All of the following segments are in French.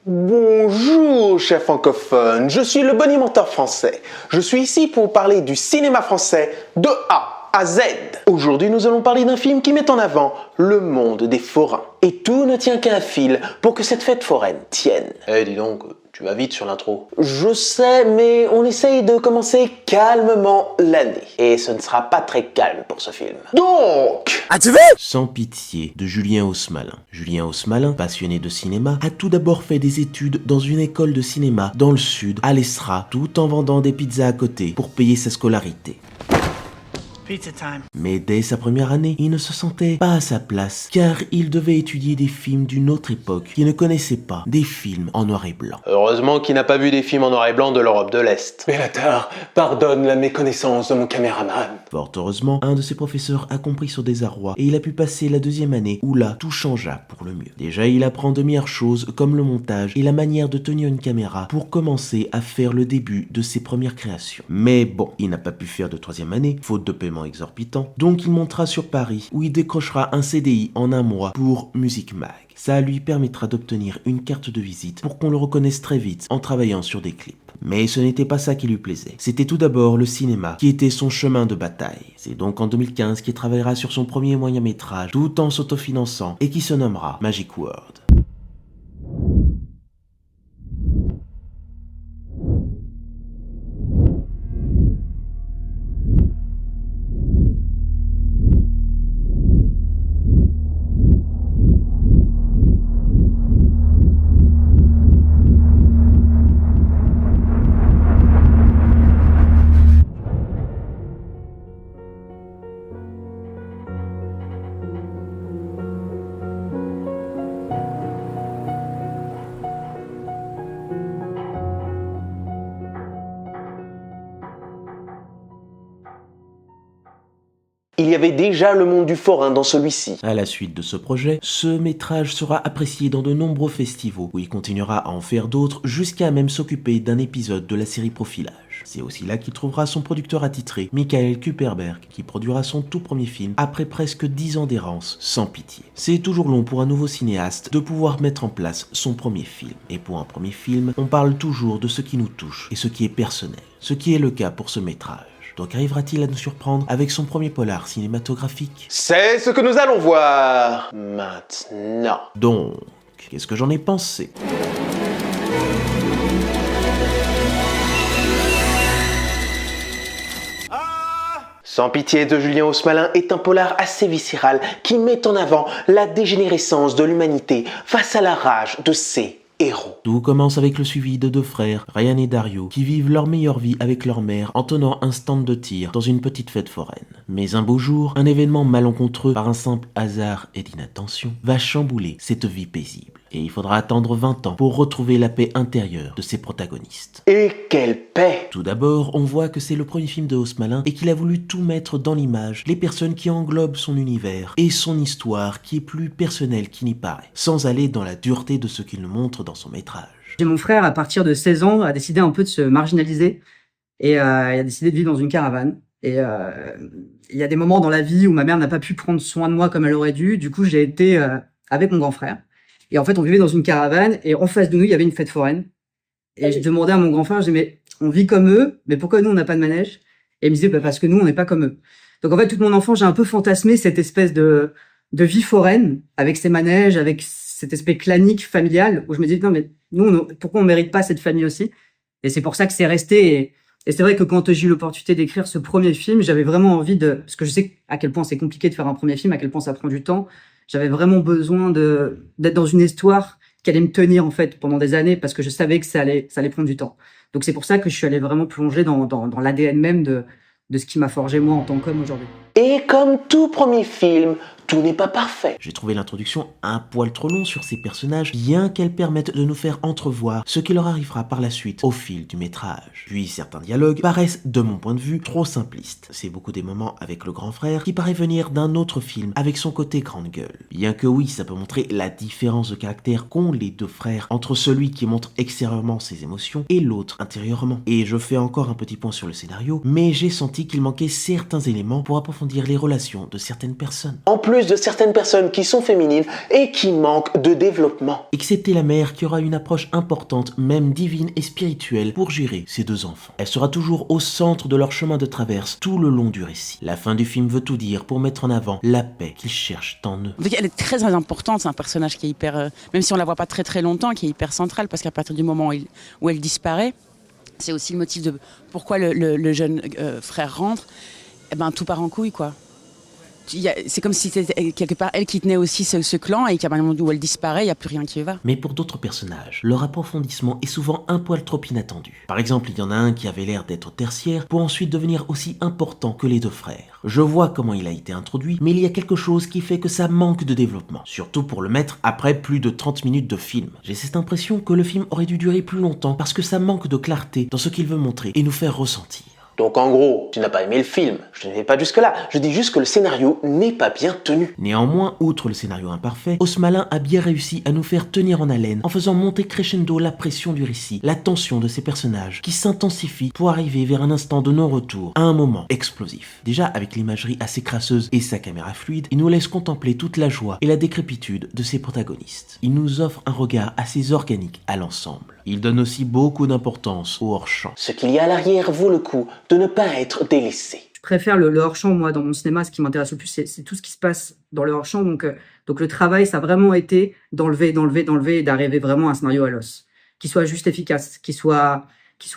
Bonjour, chers francophones, je suis le bonimenteur français. Je suis ici pour vous parler du cinéma français de A à Z. Aujourd'hui, nous allons parler d'un film qui met en avant le monde des forains. Et tout ne tient qu'à un fil pour que cette fête foraine tienne. Eh, dis donc, tu vas vite sur l'intro. Je sais, mais on essaye de commencer calmement l'année. Et ce ne sera pas très calme pour ce film. Donc... As-tu vu ? Sans pitié, de Julien Haussmalin. Julien Haussmalin, passionné de cinéma, a tout d'abord fait des études dans une école de cinéma dans le sud, à l'Estra, tout en vendant des pizzas à côté pour payer sa scolarité. Pizza time. Mais dès sa première année, il ne se sentait pas à sa place, car il devait étudier des films d'une autre époque qu'il ne connaissait pas, des films en noir et blanc. Heureusement qu'il n'a pas vu des films en noir et blanc de l'Europe de l'Est. Bellatar, pardonne la méconnaissance de mon caméraman. Fort heureusement, un de ses professeurs a compris son désarroi et il a pu passer la deuxième année où là, tout changea pour le mieux. Déjà, il apprend de meilleures choses comme le montage et la manière de tenir une caméra pour commencer à faire le début de ses premières créations. Mais bon, il n'a pas pu faire de troisième année, faute de paiement exorbitant, donc il montera sur Paris où il décrochera un CDI en un mois pour Music Mag. Ça lui permettra d'obtenir une carte de visite pour qu'on le reconnaisse très vite en travaillant sur des clips. Mais ce n'était pas ça qui lui plaisait. C'était tout d'abord le cinéma qui était son chemin de bataille. C'est donc en 2015 qu'il travaillera sur son premier moyen-métrage tout en s'autofinançant et qui se nommera Magic World. Il y avait déjà le monde du forain dans celui-ci. À la suite de ce projet, ce métrage sera apprécié dans de nombreux festivals où il continuera à en faire d'autres jusqu'à même s'occuper d'un épisode de la série Profilage. C'est aussi là qu'il trouvera son producteur attitré, Michael Kupperberg, qui produira son tout premier film après presque 10 ans d'errance, Sans pitié. C'est toujours long pour un nouveau cinéaste de pouvoir mettre en place son premier film. Et pour un premier film, on parle toujours de ce qui nous touche et ce qui est personnel. Ce qui est le cas pour ce métrage. Donc arrivera-t-il à nous surprendre avec son premier polar cinématographique ? C'est ce que nous allons voir maintenant. Donc, qu'est-ce que j'en ai pensé ? Sans pitié de Julien Haussmalin est un polar assez viscéral qui met en avant la dégénérescence de l'humanité face à la rage de ses héros. Tout commence avec le suivi de deux frères, Ryan et Dario, qui vivent leur meilleure vie avec leur mère en tenant un stand de tir dans une petite fête foraine. Mais un beau jour, un événement malencontreux par un simple hasard et d'inattention va chambouler cette vie paisible. Et il faudra attendre 20 ans pour retrouver la paix intérieure de ses protagonistes. Et quelle paix! Tout d'abord, on voit que c'est le premier film de Haussmalin et qu'il a voulu tout mettre dans l'image, les personnes qui englobent son univers et son histoire qui est plus personnelle qu'il n'y paraît, sans aller dans la dureté de ce qu'il nous montre dans son métrage. Et mon frère, à partir de 16 ans, a décidé un peu de se marginaliser et il a décidé de vivre dans une caravane. Et il y a des moments dans la vie où ma mère n'a pas pu prendre soin de moi comme elle aurait dû. Du coup, j'ai été avec mon grand frère. Et en fait, on vivait dans une caravane et en face de nous, il y avait une fête foraine. Et je demandais à mon grand frère, je disais, mais on vit comme eux, mais pourquoi nous, on n'a pas de manège? Et il me disait, bah, parce que nous, on n'est pas comme eux. Donc en fait, toute mon enfance, j'ai un peu fantasmé cette espèce de vie foraine, avec ses manèges, avec cet aspect clanique, familial, où je me disais, non, mais nous, pourquoi on mérite pas cette famille aussi? Et c'est pour ça que c'est resté. Et c'est vrai que quand j'ai eu l'opportunité d'écrire ce premier film, j'avais vraiment envie parce que je sais à quel point c'est compliqué de faire un premier film, à quel point ça prend du temps. J'avais vraiment besoin d'être dans une histoire qui allait me tenir, en fait, pendant des années, parce que je savais que ça allait prendre du temps. Donc c'est pour ça que je suis allé vraiment plonger dans l'ADN même de ce qui m'a forgé moi en tant qu'homme aujourd'hui. Et comme tout premier film, tout n'est pas parfait. J'ai trouvé l'introduction un poil trop long sur ces personnages, bien qu'elle permette de nous faire entrevoir ce qui leur arrivera par la suite au fil du métrage. Puis certains dialogues paraissent, de mon point de vue, trop simplistes. C'est beaucoup des moments avec le grand frère qui paraît venir d'un autre film avec son côté grande gueule. Bien que oui, ça peut montrer la différence de caractère qu'ont les deux frères entre celui qui montre extérieurement ses émotions et l'autre intérieurement. Et je fais encore un petit point sur le scénario, mais j'ai senti qu'il manquait certains éléments pour approfondir approfondir les relations de certaines personnes. En plus de certaines personnes qui sont féminines et qui manquent de développement. Excepté la mère qui aura une approche importante, même divine et spirituelle, pour gérer ses deux enfants. Elle sera toujours au centre de leur chemin de traverse tout le long du récit. La fin du film veut tout dire pour mettre en avant la paix qu'ils cherchent en eux. Elle est très importante, c'est un personnage qui est hyper, même si on la voit pas très très longtemps, qui est hyper central, parce qu'à partir du moment où elle disparaît, c'est aussi le motif de pourquoi le jeune frère rentre, eh ben tout part en couille quoi. C'est comme si c'était quelque part elle qui tenait aussi ce clan et qu'à un moment où elle disparaît, il n'y a plus rien qui va. Mais pour d'autres personnages, leur approfondissement est souvent un poil trop inattendu. Par exemple, il y en a un qui avait l'air d'être tertiaire pour ensuite devenir aussi important que les deux frères. Je vois comment il a été introduit, mais il y a quelque chose qui fait que ça manque de développement. Surtout pour le mettre après plus de 30 minutes de film. J'ai cette impression que le film aurait dû durer plus longtemps parce que ça manque de clarté dans ce qu'il veut montrer et nous faire ressentir. Donc en gros, tu n'as pas aimé le film. Je ne vais pas jusque là. Je dis juste que le scénario n'est pas bien tenu. Néanmoins, outre le scénario imparfait, Osmalin a bien réussi à nous faire tenir en haleine en faisant monter crescendo la pression du récit, la tension de ses personnages qui s'intensifie pour arriver vers un instant de non-retour, à un moment explosif. Déjà, avec l'imagerie assez crasseuse et sa caméra fluide, il nous laisse contempler toute la joie et la décrépitude de ses protagonistes. Il nous offre un regard assez organique à l'ensemble. Il donne aussi beaucoup d'importance au hors-champ. Ce qu'il y a à l'arrière vaut le coup de ne pas être délaissé. Je préfère le hors-champ, moi, dans mon cinéma. Ce qui m'intéresse le plus, c'est tout ce qui se passe dans le hors-champ. Donc le travail, ça a vraiment été d'enlever et d'arriver vraiment à un scénario à l'os. Qui soit juste efficace, qui soit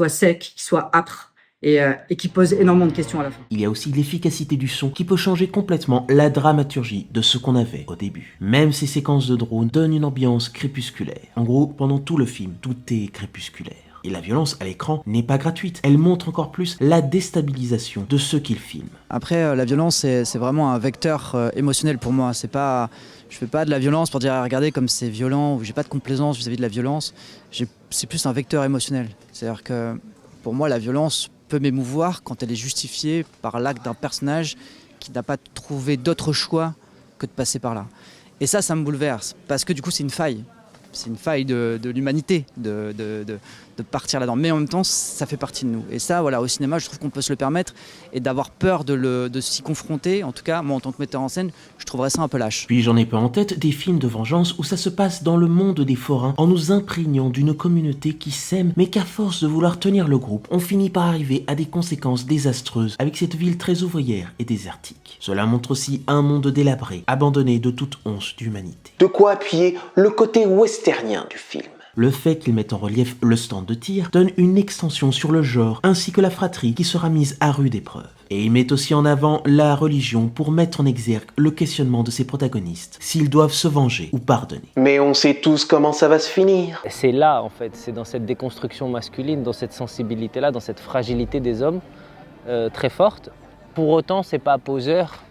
sec, qui soit âpre. Et qui pose énormément de questions à la fin. Il y a aussi l'efficacité du son qui peut changer complètement la dramaturgie de ce qu'on avait au début. Même ces séquences de drone donnent une ambiance crépusculaire. En gros, pendant tout le film, tout est crépusculaire. Et la violence à l'écran n'est pas gratuite. Elle montre encore plus la déstabilisation de ceux qui le filment. Après, la violence, c'est vraiment un vecteur émotionnel pour moi. C'est pas, je fais pas de la violence pour dire regardez comme c'est violent ou j'ai pas de complaisance vis-à-vis de la violence. C'est plus un vecteur émotionnel. C'est-à-dire que pour moi, la violence peut m'émouvoir quand elle est justifiée par l'acte d'un personnage qui n'a pas trouvé d'autre choix que de passer par là. Et ça me bouleverse, parce que du coup c'est une faille. C'est une faille de l'humanité de partir là-dedans. Mais en même temps, ça fait partie de nous. Et ça, voilà, au cinéma, je trouve qu'on peut se le permettre et d'avoir peur de s'y confronter. En tout cas, moi, en tant que metteur en scène, je trouverais ça un peu lâche. Puis j'en ai pas en tête des films de vengeance où ça se passe dans le monde des forains en nous imprégnant d'une communauté qui s'aime, mais qu'à force de vouloir tenir le groupe, on finit par arriver à des conséquences désastreuses avec cette ville très ouvrière et désertique. Cela montre aussi un monde délabré, abandonné de toute once d'humanité. De quoi appuyer le côté westernien du film. Le fait qu'il mette en relief le stand de tir donne une extension sur le genre ainsi que la fratrie qui sera mise à rude épreuve. Et il met aussi en avant la religion pour mettre en exergue le questionnement de ses protagonistes, s'ils doivent se venger ou pardonner. Mais on sait tous comment ça va se finir. C'est là en fait, c'est dans cette déconstruction masculine, dans cette sensibilité-là, dans cette fragilité des hommes très forte. Pour autant, c'est pas poseur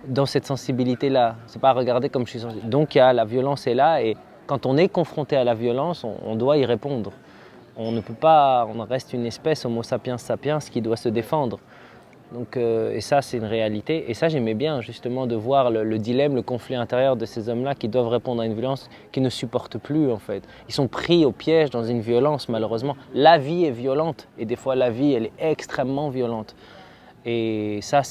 dans cette sensibilité-là. C'est pas regarder comme je suis sensible. Donc la violence est là et quand on est confronté à la violence, on doit y répondre. On ne peut pas, on reste une espèce Homo sapiens sapiens qui doit se défendre. Donc, et ça, c'est une réalité. Et ça, j'aimais bien justement de voir le dilemme, le conflit intérieur de ces hommes-là qui doivent répondre à une violence qu'ils ne supportent plus en fait. Ils sont pris au piège dans une violence malheureusement. La vie est violente et des fois la vie, elle est extrêmement violente. Et ça,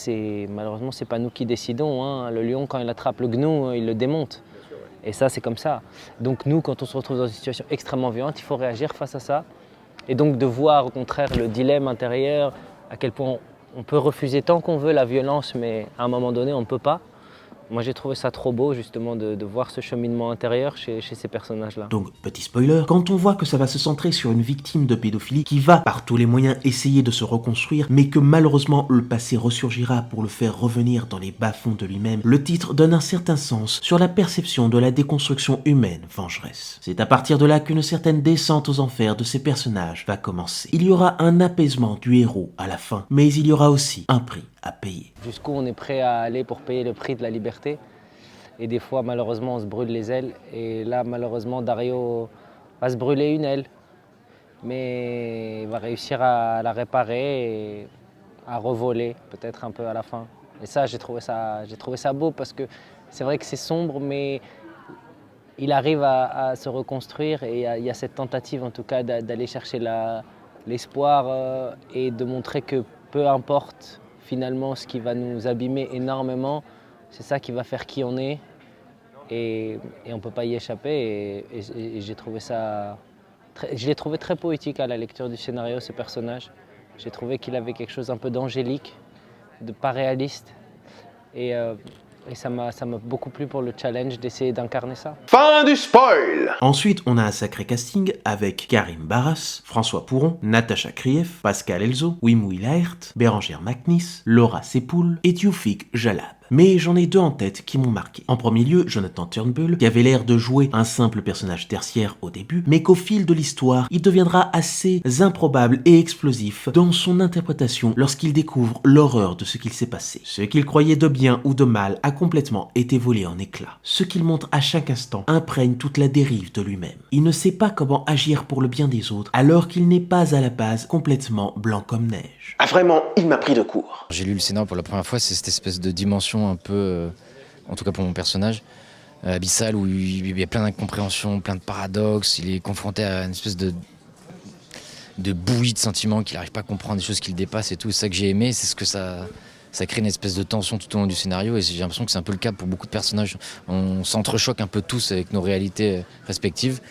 malheureusement, c'est pas nous qui décidons. Hein. Le lion, quand il attrape le gnou, il le démonte. Et ça, c'est comme ça. Donc nous, quand on se retrouve dans une situation extrêmement violente, il faut réagir face à ça. Et donc de voir au contraire le dilemme intérieur, à quel point on peut refuser tant qu'on veut la violence, mais à un moment donné, on ne peut pas. Moi, j'ai trouvé ça trop beau, justement, de voir ce cheminement intérieur chez ces personnages-là. Donc, petit spoiler, quand on voit que ça va se centrer sur une victime de pédophilie qui va, par tous les moyens, essayer de se reconstruire, mais que malheureusement, le passé ressurgira pour le faire revenir dans les bas-fonds de lui-même, le titre donne un certain sens sur la perception de la déconstruction humaine vengeresse. C'est à partir de là qu'une certaine descente aux enfers de ces personnages va commencer. Il y aura un apaisement du héros à la fin, mais il y aura aussi un prix à payer. Jusqu'où on est prêt à aller pour payer le prix de la liberté. Et des fois, malheureusement, on se brûle les ailes. Et là, malheureusement, Dario va se brûler une aile. Mais il va réussir à la réparer et à revoler, peut-être un peu à la fin. Et ça, j'ai trouvé ça beau parce que c'est vrai que c'est sombre, mais il arrive à se reconstruire. Et il y a cette tentative, en tout cas, d'aller chercher l'espoir et de montrer que peu importe finalement, ce qui va nous abîmer énormément, c'est ça qui va faire qui on est. Et on ne peut pas y échapper. Et j'ai trouvé ça... je l'ai trouvé très poétique à la lecture du scénario, ce personnage. J'ai trouvé qu'il avait quelque chose un peu d'angélique, de pas réaliste. Et ça m'a beaucoup plu pour le challenge d'essayer d'incarner ça. Fin du spoil! Ensuite, on a un sacré casting avec Karim Barras, François Pouron, Natacha Krief, Pascal Elzo, Wim Willaert, Bérangère Macnis, Laura Sepoul et Tioufik Jalab. Mais j'en ai deux en tête qui m'ont marqué. En premier lieu, Jonathan Turnbull, qui avait l'air de jouer un simple personnage tertiaire au début, mais qu'au fil de l'histoire, il deviendra assez improbable et explosif dans son interprétation lorsqu'il découvre l'horreur de ce qu'il s'est passé. Ce qu'il croyait de bien ou de mal a complètement été volé en éclats. Ce qu'il montre à chaque instant imprègne toute la dérive de lui-même. Il ne sait pas comment agir pour le bien des autres, alors qu'il n'est pas à la base complètement blanc comme neige. Ah vraiment, il m'a pris de court. J'ai lu le scénario pour la première fois, c'est cette espèce de dimension un peu, en tout cas pour mon personnage, abyssale, où il y a plein d'incompréhensions, plein de paradoxes, il est confronté à une espèce de bouillie de sentiments qu'il n'arrive pas à comprendre, des choses qui le dépassent et tout. C'est ça que j'ai aimé, c'est ce que ça crée une espèce de tension tout au long du scénario, et j'ai l'impression que c'est un peu le cas pour beaucoup de personnages. On s'entrechoque un peu tous avec nos réalités respectives,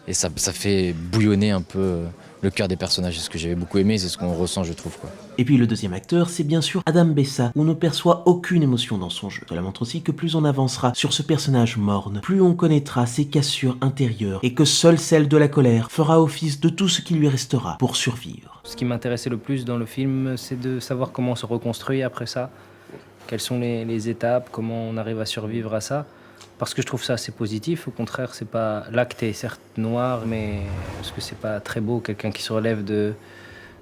et ça fait bouillonner un peu le cœur des personnages. C'est ce que j'avais beaucoup aimé, c'est ce qu'on ressent, je trouve, quoi. Et puis le deuxième acteur, c'est bien sûr Adam Bessa, où on ne perçoit aucune émotion dans son jeu. Cela montre aussi que plus on avancera sur ce personnage morne, plus on connaîtra ses cassures intérieures, et que seule celle de la colère fera office de tout ce qui lui restera pour survivre. Ce qui m'intéressait le plus dans le film, c'est de savoir comment on se reconstruit après ça, quelles sont les étapes, comment on arrive à survivre à ça. Parce que je trouve ça assez positif, au contraire, c'est pas... L'acte est certes noir, mais parce que c'est pas très beau, quelqu'un qui se relève de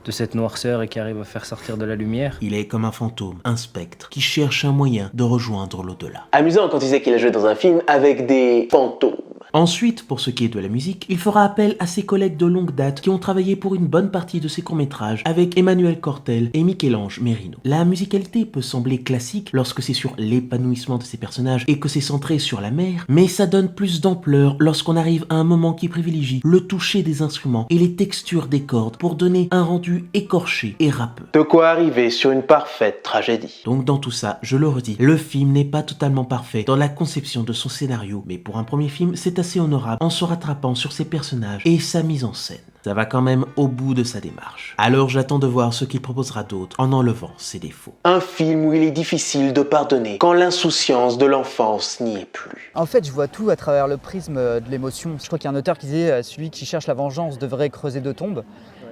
cette noirceur et qui arrive à faire sortir de la lumière. Il est comme un fantôme, un spectre, qui cherche un moyen de rejoindre l'au-delà. Amusant quand il sait qu'il a joué dans un film avec des fantômes. Ensuite, pour ce qui est de la musique, il fera appel à ses collègues de longue date qui ont travaillé pour une bonne partie de ses courts-métrages avec Emmanuel Cortel et Michel-Ange Merino. La musicalité peut sembler classique lorsque c'est sur l'épanouissement de ses personnages et que c'est centré sur la mer, mais ça donne plus d'ampleur lorsqu'on arrive à un moment qui privilégie le toucher des instruments et les textures des cordes pour donner un rendu écorché et râpeux. De quoi arriver sur une parfaite tragédie. Donc dans tout ça, je le redis, le film n'est pas totalement parfait dans la conception de son scénario, mais pour un premier film, c'est assez honorable en se rattrapant sur ses personnages et sa mise en scène. Ça va quand même au bout de sa démarche. Alors j'attends de voir ce qu'il proposera d'autre en enlevant ses défauts. Un film où il est difficile de pardonner quand l'insouciance de l'enfance n'y est plus. En fait, je vois tout à travers le prisme de l'émotion. Je crois qu'il y a un auteur qui disait celui qui cherche la vengeance devrait creuser deux tombes.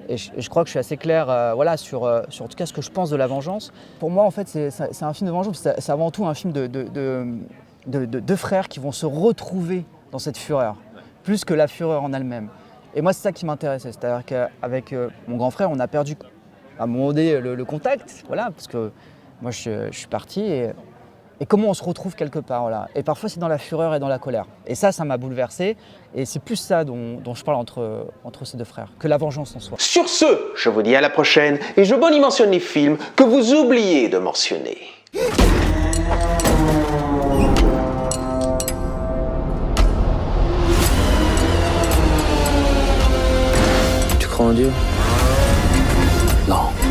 Et je crois que je suis assez clair voilà, sur en tout cas ce que je pense de la vengeance. Pour moi, en fait, c'est un film de vengeance. C'est avant tout un film de deux frères qui vont se retrouver dans cette fureur, plus que la fureur en elle-même. Et moi, c'est ça qui m'intéressait. C'est-à-dire qu'avec mon grand frère, on a perdu à un moment donné le contact, voilà, parce que moi, je suis parti. Et comment on se retrouve quelque part, voilà. Et parfois, c'est dans la fureur et dans la colère. Et ça m'a bouleversé. Et c'est plus ça dont je parle entre ces deux frères, que la vengeance en soi. Sur ce, je vous dis à la prochaine, et je bonne y mentionne les films que vous oubliez de mentionner. Tu crois en Dieu ? Non.